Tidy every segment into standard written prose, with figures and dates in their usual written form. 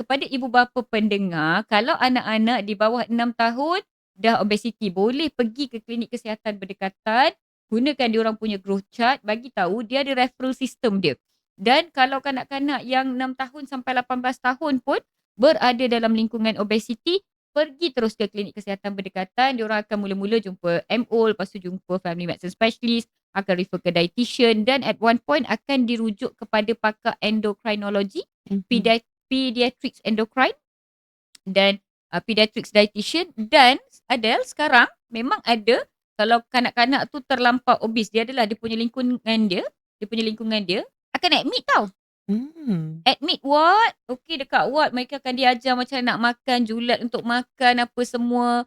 kepada ibu bapa pendengar, kalau anak-anak di bawah 6 tahun dah obesiti, boleh pergi ke klinik kesihatan berdekatan, gunakan diorang punya growth chart, bagi tahu dia ada referral system dia. Dan kalau kanak-kanak yang 6 tahun sampai 18 tahun pun berada dalam lingkungan obesiti, pergi terus ke klinik kesihatan berdekatan. Diorang akan mula-mula jumpa MO, lepas tu jumpa family medicine specialist, akan refer ke dietitian dan at one point akan dirujuk kepada pakar endokrinologi, Mhm. pediatrics endocrine dan pediatrics dietitian. Dan Adele, sekarang memang ada, kalau kanak-kanak tu terlampau obes, dia punya lingkungan dia akan admit tau. Hmm. Admit ward, okey, dekat ward mereka akan diajar macam nak makan, julat untuk makan apa semua.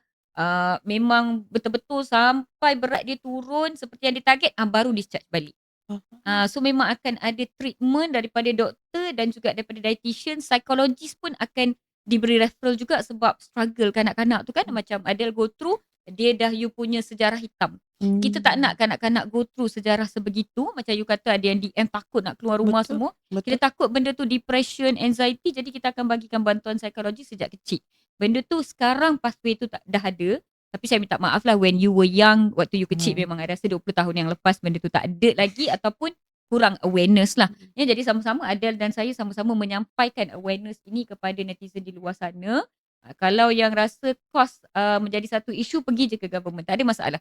Memang betul-betul sampai berat dia turun seperti yang ditarget, baru discharge balik. Faham. So memang akan ada treatment daripada doktor dan juga daripada dietitian, psikologis pun akan diberi referral juga sebab struggle kanak-kanak tu kan macam Adele go through, dia dah you punya sejarah hitam. Kita tak nak Hmm. kanak-kanak go through sejarah sebegitu, macam you kata ada yang DM takut nak keluar rumah Betul, semua. Kita betul. takut benda tu depression, anxiety, jadi kita akan bagikan bantuan psikologi sejak kecil. Benda tu sekarang pathway tu dah ada. Tapi saya minta maaf lah when you were young, waktu you kecil Hmm. memang I rasa 20 tahun yang lepas benda tu tak ada lagi ataupun kurang awareness lah. Ya, jadi sama-sama Adele dan saya sama-sama menyampaikan awareness ini kepada netizen di luar sana. Kalau yang rasa kos menjadi satu isu, pergi je ke government. Tak ada masalah.